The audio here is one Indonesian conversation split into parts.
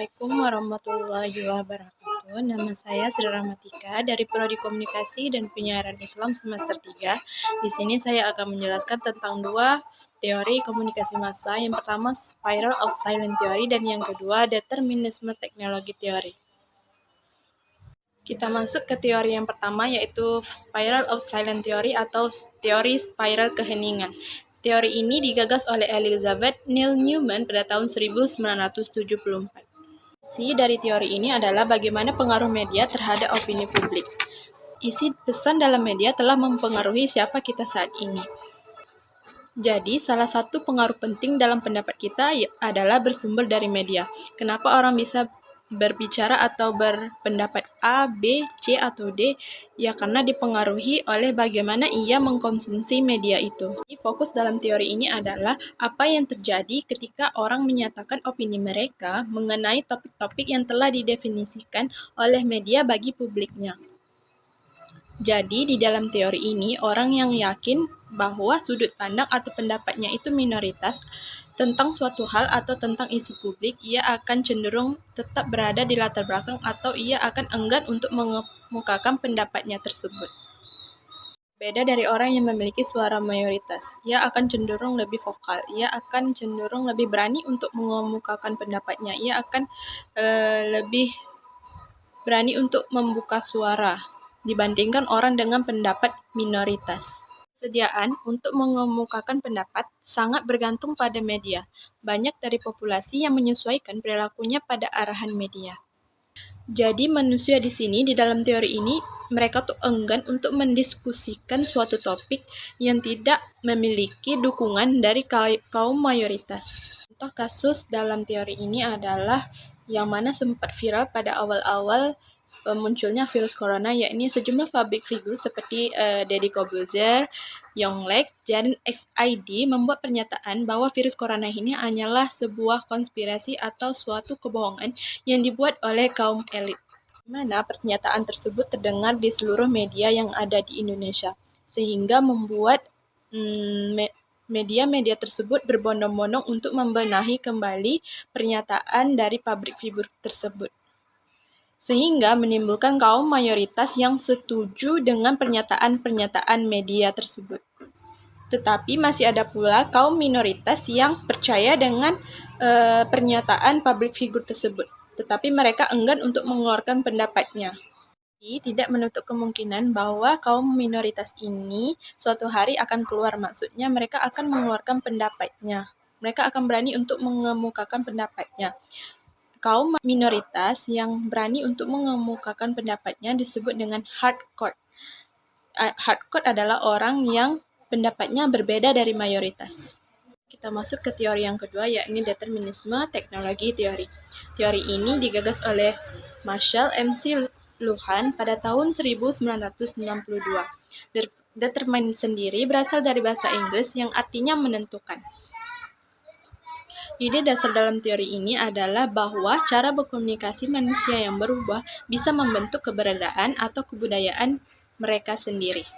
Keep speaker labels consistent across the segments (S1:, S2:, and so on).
S1: Assalamualaikum warahmatullahi wabarakatuh. Nama saya Sri Rahmatika dari Prodi Komunikasi dan Penyiaran Islam semester 3. Di sini saya akan menjelaskan tentang dua teori komunikasi massa. Yang pertama Spiral of Silent Theory dan yang kedua Determinisme Teknologi Theory. Kita masuk ke teori yang pertama yaitu Spiral of Silent Theory atau teori spiral keheningan. Teori ini digagas oleh Elizabeth Neal Newman pada tahun 1974. Isi dari teori ini adalah bagaimana pengaruh media terhadap opini publik. Isi pesan dalam media telah mempengaruhi siapa kita saat ini. Jadi, salah satu pengaruh penting dalam pendapat kita adalah bersumber dari media. Kenapa orang bisa berbicara atau berpendapat A, B, C, atau D? Ya karena dipengaruhi oleh bagaimana ia mengkonsumsi media itu. Fokus dalam teori ini adalah apa yang terjadi ketika orang menyatakan opini mereka mengenai topik-topik yang telah didefinisikan oleh media bagi publiknya. Jadi, di dalam teori ini, orang yang yakin bahwa sudut pandang atau pendapatnya itu minoritas tentang suatu hal atau tentang isu publik, ia akan cenderung tetap berada di latar belakang atau ia akan enggan untuk mengemukakan pendapatnya tersebut. Beda dari orang yang memiliki suara mayoritas, ia akan cenderung lebih vokal, ia akan cenderung lebih berani untuk mengemukakan pendapatnya, ia akan lebih berani untuk membuka suara dibandingkan orang dengan pendapat minoritas. Kesediaan untuk mengemukakan pendapat sangat bergantung pada media. Banyak dari populasi yang menyesuaikan perilakunya pada arahan media. Jadi manusia di sini, di dalam teori ini, mereka tuh enggan untuk mendiskusikan suatu topik yang tidak memiliki dukungan dari kaum mayoritas. Contoh kasus dalam teori ini adalah yang mana sempat viral pada awal-awal munculnya virus corona, yakni sejumlah public figure seperti Deddy Corbuzier, Yonglek, dan XID membuat pernyataan bahwa virus corona ini hanyalah sebuah konspirasi atau suatu kebohongan yang dibuat oleh kaum elit. Di mana pernyataan tersebut terdengar di seluruh media yang ada di Indonesia, sehingga membuat media-media tersebut berbondong-bondong untuk membenahi kembali pernyataan dari public figure tersebut, sehingga menimbulkan kaum mayoritas yang setuju dengan pernyataan-pernyataan media tersebut. Tetapi masih ada pula kaum minoritas yang percaya dengan pernyataan public figure tersebut, tetapi mereka enggan untuk mengeluarkan pendapatnya. Jadi, tidak menutup kemungkinan bahwa kaum minoritas ini suatu hari akan keluar, maksudnya mereka akan mengeluarkan pendapatnya. Mereka akan berani untuk mengemukakan pendapatnya. Kaum minoritas yang berani untuk mengemukakan pendapatnya disebut dengan hardcore. Hardcore adalah orang yang pendapatnya berbeda dari mayoritas. Kita masuk ke teori yang kedua, yakni determinisme teknologi teori. Teori ini digagas oleh Marshall MC Luhan pada tahun 1962. Determine sendiri berasal dari bahasa Inggris yang artinya menentukan. Ide dasar dalam teori ini adalah bahwa cara berkomunikasi manusia yang berubah bisa membentuk keberadaan atau kebudayaan mereka sendiri.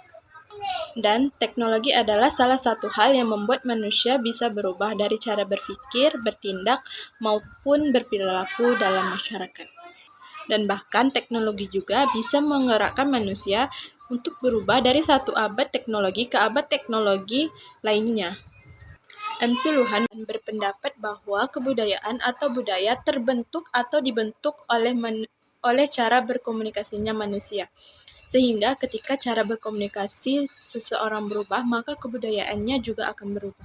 S1: Dan teknologi adalah salah satu hal yang membuat manusia bisa berubah dari cara berpikir, bertindak, maupun berperilaku dalam masyarakat. Dan bahkan teknologi juga bisa menggerakkan manusia untuk berubah dari satu abad teknologi ke abad teknologi lainnya. MC Luhan berpendapat bahwa kebudayaan atau budaya terbentuk atau dibentuk oleh cara berkomunikasinya manusia. Sehingga ketika cara berkomunikasi seseorang berubah, maka kebudayaannya juga akan berubah.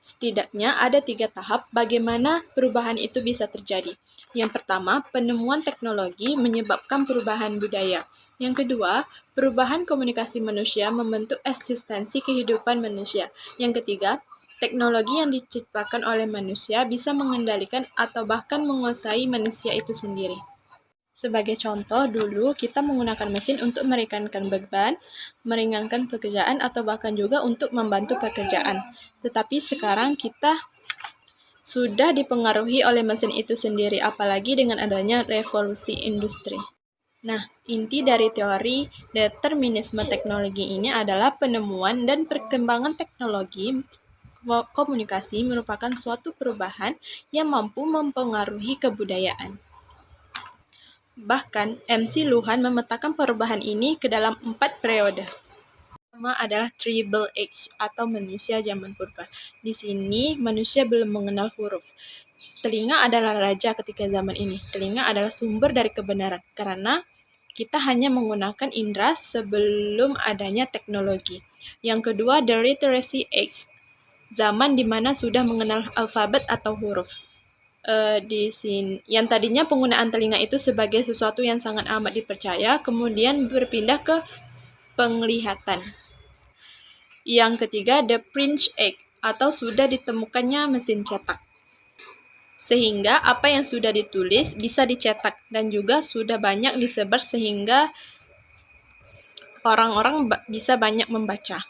S1: Setidaknya ada 3 tahap bagaimana perubahan itu bisa terjadi. Yang pertama, penemuan teknologi menyebabkan perubahan budaya. Yang kedua, perubahan komunikasi manusia membentuk eksistensi kehidupan manusia. Yang ketiga, teknologi yang diciptakan oleh manusia bisa mengendalikan atau bahkan menguasai manusia itu sendiri. Sebagai contoh, dulu kita menggunakan mesin untuk meringankan beban, meringankan pekerjaan, atau bahkan juga untuk membantu pekerjaan. Tetapi sekarang kita sudah dipengaruhi oleh mesin itu sendiri, apalagi dengan adanya revolusi industri. Nah, inti dari teori determinisme teknologi ini adalah penemuan dan perkembangan teknologi komunikasi merupakan suatu perubahan yang mampu mempengaruhi kebudayaan. Bahkan, MC Luhan memetakan perubahan ini ke dalam 4 periode. Pertama adalah Triple Age atau manusia zaman purba. Di sini manusia belum mengenal huruf. Telinga adalah raja ketika zaman ini. Telinga adalah sumber dari kebenaran karena kita hanya menggunakan indera sebelum adanya teknologi. Yang kedua, The Literacy Age, zaman di mana sudah mengenal alfabet atau huruf. Di sini, yang tadinya penggunaan telinga itu sebagai sesuatu yang sangat amat dipercaya, kemudian berpindah ke penglihatan. Yang ketiga, The Print Age, atau sudah ditemukannya mesin cetak. Sehingga apa yang sudah ditulis bisa dicetak dan juga sudah banyak disebar sehingga orang-orang bisa banyak membaca.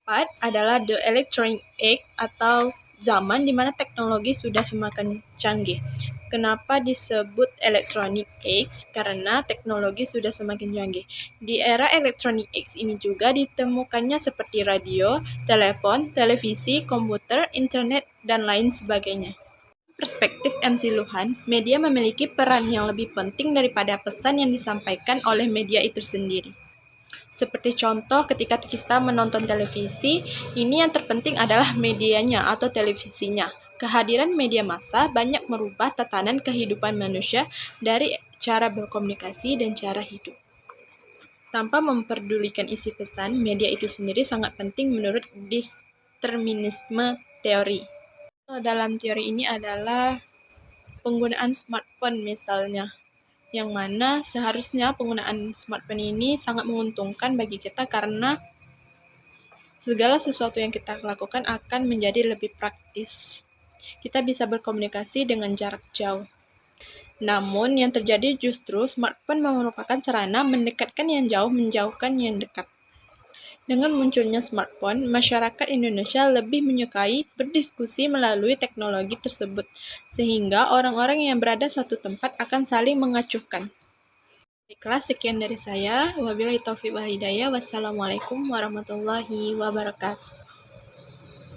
S1: Keempat adalah The Electronic Age atau zaman di mana teknologi sudah semakin canggih. Kenapa disebut Electronic Age? Karena teknologi sudah semakin canggih. Di era Electronic Age ini juga ditemukannya seperti radio, telepon, televisi, komputer, internet, dan lain sebagainya. Perspektif MC Luhan, media memiliki peran yang lebih penting daripada pesan yang disampaikan oleh media itu sendiri. Seperti contoh ketika kita menonton televisi, ini yang terpenting adalah medianya atau televisinya. Kehadiran media massa banyak merubah tatanan kehidupan manusia dari cara berkomunikasi dan cara hidup. Tanpa memperdulikan isi pesan, media itu sendiri sangat penting menurut determinisme teori. Dalam teori ini adalah penggunaan smartphone misalnya, yang mana seharusnya penggunaan smartphone ini sangat menguntungkan bagi kita karena segala sesuatu yang kita lakukan akan menjadi lebih praktis. Kita bisa berkomunikasi dengan jarak jauh. Namun yang terjadi justru smartphone merupakan sarana mendekatkan yang jauh, menjauhkan yang dekat. Dengan munculnya smartphone, masyarakat Indonesia lebih menyukai berdiskusi melalui teknologi tersebut, sehingga orang-orang yang berada satu tempat akan saling mengacuhkan. Baiklah, sekian dari saya. Wabillahi taufiq wal hidayah. Wassalamualaikum warahmatullahi wabarakatuh.